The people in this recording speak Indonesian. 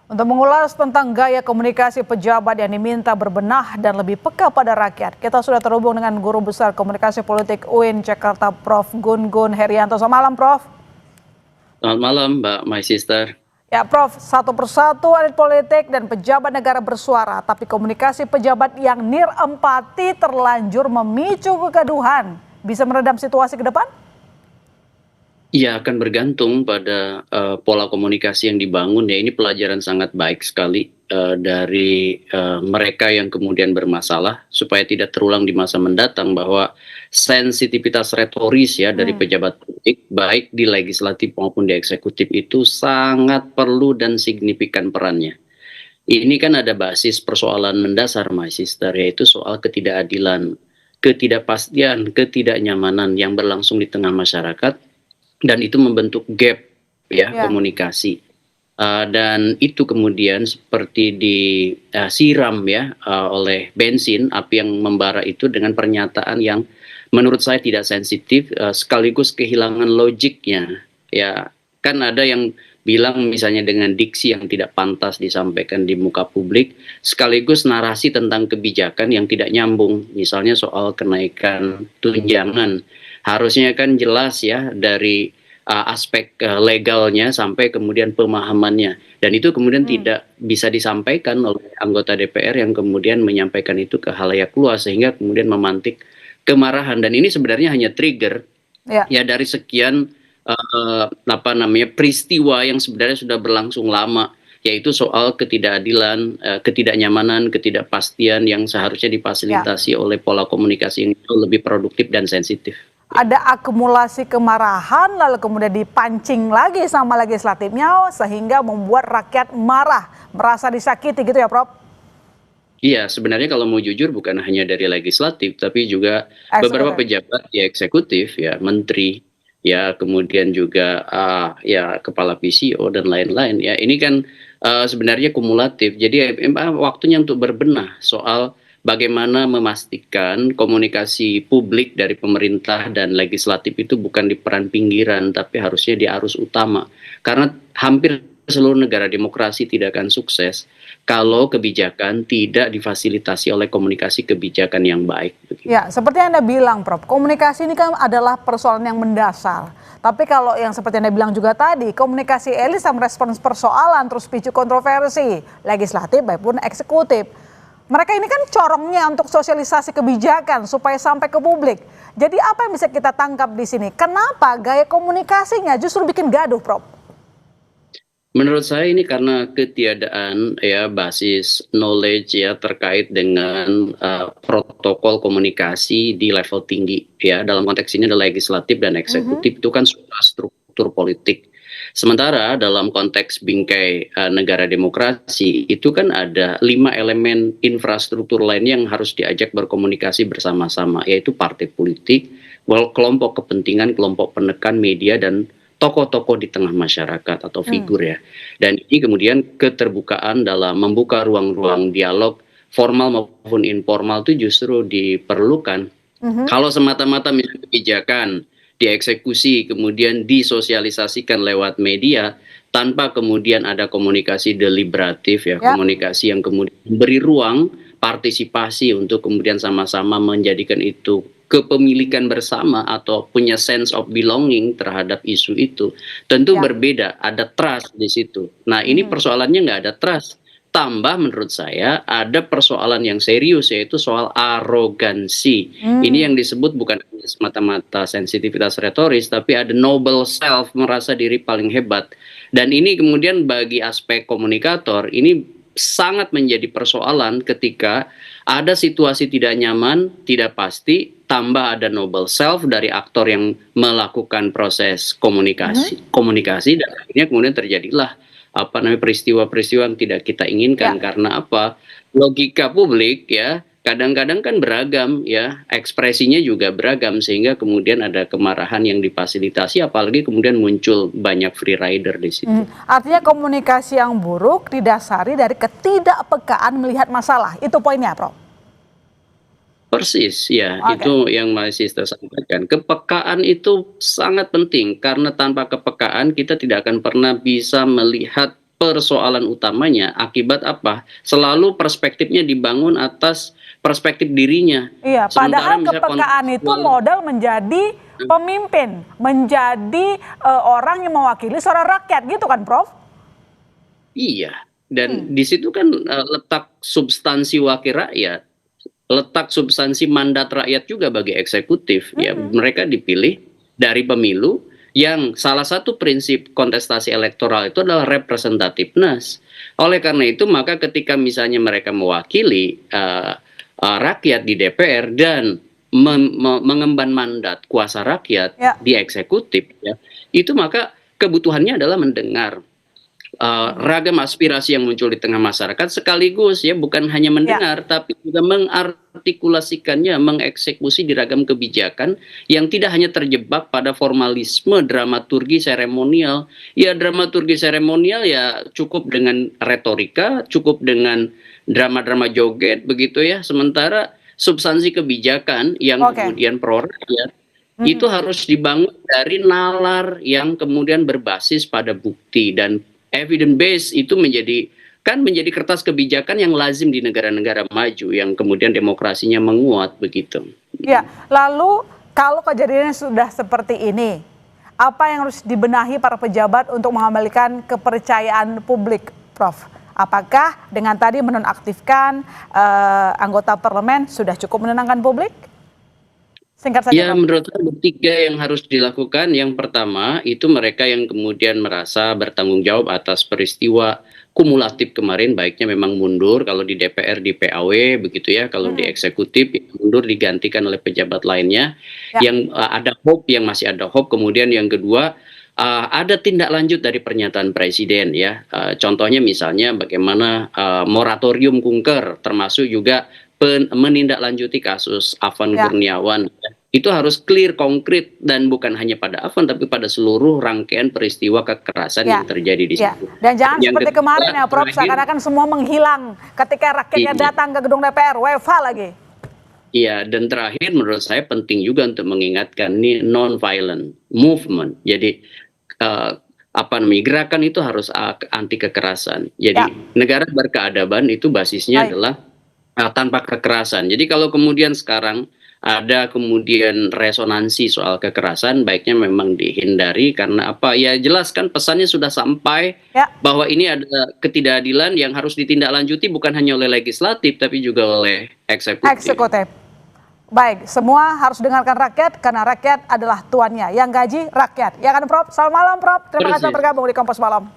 Untuk mengulas tentang gaya komunikasi pejabat yang diminta berbenah dan lebih peka pada rakyat, kita sudah terhubung dengan Guru Besar Komunikasi Politik UIN Jakarta, Prof. Gun Gun Herianto. Selamat malam, Prof. Selamat malam, Mbak My Sister. Ya, Prof, satu persatu elit politik dan pejabat negara bersuara, tapi komunikasi pejabat yang nirempati terlanjur memicu kegaduhan. Bisa meredam situasi ke depan? Iya, akan bergantung pada pola komunikasi yang dibangun ya. Ini pelajaran sangat baik sekali dari mereka yang kemudian bermasalah supaya tidak terulang di masa mendatang bahwa sensitivitas retoris ya dari pejabat publik baik di legislatif maupun di eksekutif itu sangat perlu dan signifikan perannya. Ini kan ada basis persoalan mendasar, My Sister, yaitu soal ketidakadilan, ketidakpastian, ketidaknyamanan yang berlangsung di tengah masyarakat dan itu membentuk gap ya Ya. komunikasi. Dan itu kemudian seperti disiram ya oleh bensin api yang membara itu dengan pernyataan yang menurut saya tidak sensitif sekaligus kehilangan logiknya ya. Kan ada yang bilang misalnya dengan diksi yang tidak pantas disampaikan di muka publik sekaligus narasi tentang kebijakan yang tidak nyambung, misalnya soal kenaikan tunjangan. Harusnya kan jelas ya dari aspek legalnya sampai kemudian pemahamannya. Dan itu kemudian tidak bisa disampaikan oleh anggota DPR yang kemudian menyampaikan itu ke khalayak luas sehingga kemudian memantik kemarahan. Dan ini sebenarnya hanya trigger Ya. ya dari sekian peristiwa yang sebenarnya sudah berlangsung lama, yaitu soal ketidakadilan, ketidaknyamanan, ketidakpastian yang seharusnya difasilitasi oleh pola komunikasi yang jauh lebih produktif dan sensitif. Ada akumulasi kemarahan lalu kemudian dipancing lagi sama legislatifnya sehingga membuat rakyat marah, merasa disakiti gitu ya, Prof? Iya, sebenarnya kalau mau jujur bukan hanya dari legislatif, tapi juga beberapa pejabat di eksekutif, ya menteri, ya kemudian juga ya kepala PCO dan lain-lain. Ya ini kan sebenarnya kumulatif. Jadi waktunya untuk berbenah soal bagaimana memastikan komunikasi publik dari pemerintah dan legislatif itu bukan di peran pinggiran, tapi harusnya di arus utama. Karena hampir seluruh negara demokrasi tidak akan sukses kalau kebijakan tidak difasilitasi oleh komunikasi kebijakan yang baik. Ya, seperti yang Anda bilang, Prof, komunikasi ini kan adalah persoalan yang mendasar. Tapi kalau yang seperti Anda bilang juga tadi, komunikasi elit sama respons persoalan terus picu kontroversi, legislatif maupun eksekutif. Mereka ini kan corongnya untuk sosialisasi kebijakan supaya sampai ke publik. Jadi apa yang bisa kita tangkap di sini? Kenapa gaya komunikasinya justru bikin gaduh, Prof? Menurut saya ini karena ketiadaan ya basis knowledge ya terkait dengan protokol komunikasi di level tinggi ya. Dalam konteks ini adalah legislatif dan eksekutif itu kan sudah struktur politik. Sementara dalam konteks bingkai negara demokrasi itu kan ada 5 elemen infrastruktur lain yang harus diajak berkomunikasi bersama-sama, yaitu partai politik, kelompok kepentingan, kelompok penekan, media, dan tokoh-tokoh di tengah masyarakat atau figur ya. Dan ini kemudian keterbukaan dalam membuka ruang-ruang dialog formal maupun informal itu justru diperlukan. Kalau semata-mata misalnya kebijakan dieksekusi kemudian disosialisasikan lewat media tanpa kemudian ada komunikasi deliberatif ya, komunikasi yang kemudian beri ruang partisipasi untuk kemudian sama-sama menjadikan itu kepemilikan bersama atau punya sense of belonging terhadap isu itu, tentu berbeda, ada trust di situ. Nah ini persoalannya nggak ada trust. Tambah menurut saya ada persoalan yang serius, yaitu soal arogansi. Ini yang disebut bukan semata-mata sensitivitas retoris, tapi ada noble self, merasa diri paling hebat. Dan ini kemudian bagi aspek komunikator, ini sangat menjadi persoalan ketika ada situasi tidak nyaman, tidak pasti, tambah ada noble self dari aktor yang melakukan proses komunikasi dan akhirnya kemudian terjadilah peristiwa-peristiwa yang tidak kita inginkan. Karena apa? Logika publik ya kadang-kadang kan beragam ya, ekspresinya juga beragam sehingga kemudian ada kemarahan yang difasilitasi, apalagi kemudian muncul banyak free rider di situ. Artinya komunikasi yang buruk didasari dari ketidakpekaan melihat masalah. Itu poinnya, Prof. Persis ya, itu yang masih saya sampaikan. Kepekaan itu sangat penting karena tanpa kepekaan kita tidak akan pernah bisa melihat persoalan utamanya akibat apa? Selalu perspektifnya dibangun atas perspektif dirinya. Iya, Sementara padahal misalnya kepekaan itu modal menjadi pemimpin, menjadi orang yang mewakili suara rakyat gitu kan, Prof? iya, dan di situ kan letak substansi wakil rakyat, letak substansi mandat rakyat juga bagi eksekutif. Ya, mereka dipilih dari pemilu yang salah satu prinsip kontestasi elektoral itu adalah representativeness. Oleh karena itu, maka ketika misalnya mereka mewakili rakyat di DPR dan mengemban mandat kuasa rakyat Ya. di eksekutif, ya, itu maka kebutuhannya adalah mendengar ragam aspirasi yang muncul di tengah masyarakat, sekaligus ya bukan hanya mendengar tapi juga mengartikulasikannya, mengeksekusi di ragam kebijakan yang tidak hanya terjebak pada formalisme dramaturgi seremonial. Ya, dramaturgi seremonial ya cukup dengan retorika, cukup dengan drama-drama joget begitu ya. Sementara substansi kebijakan yang kemudian pro rakyat itu harus dibangun dari nalar yang kemudian berbasis pada bukti, dan evidence base itu menjadi kertas kebijakan yang lazim di negara-negara maju yang kemudian demokrasinya menguat begitu. Ya, lalu kalau kejadiannya sudah seperti ini, apa yang harus dibenahi para pejabat untuk mengembalikan kepercayaan publik, Prof? Apakah dengan tadi menonaktifkan anggota parlemen sudah cukup menenangkan publik? Singkat saja, Ya, Prof. menurut saya ada 3 yang harus dilakukan. Yang pertama, itu mereka yang kemudian merasa bertanggung jawab atas peristiwa kumulatif kemarin, baiknya memang mundur kalau di DPR, di PAW, begitu ya. Kalau di eksekutif, mundur digantikan oleh pejabat lainnya. Yang ada hope, yang masih ada hope. Kemudian yang kedua, ada tindak lanjut dari pernyataan Presiden ya. Contohnya misalnya bagaimana moratorium kunker, termasuk juga menindaklanjuti kasus Afan Kurniawan. Itu harus clear, konkret, dan bukan hanya pada Afan tapi pada seluruh rangkaian peristiwa kekerasan yang terjadi di situ. Dan jangan seperti kemarin ya, Prof, seakan-akan semua menghilang ketika rakyatnya datang ke gedung DPR, WFH lagi. Iya, dan terakhir menurut saya penting juga untuk mengingatkan ini non-violent movement. Jadi gerakan itu harus anti kekerasan. Jadi negara berkeadaban itu basisnya adalah tanpa kekerasan. Jadi kalau kemudian sekarang ada kemudian resonansi soal kekerasan, baiknya memang dihindari karena apa? Ya jelas kan pesannya sudah sampai bahwa ini ada ketidakadilan yang harus ditindaklanjuti bukan hanya oleh legislatif tapi juga oleh eksekutif. Baik, semua harus dengarkan rakyat karena rakyat adalah tuannya. Yang gaji rakyat. Ya kan, Prof? Selamat malam, Prof. Terima kasih telah bergabung di Kompas Malam.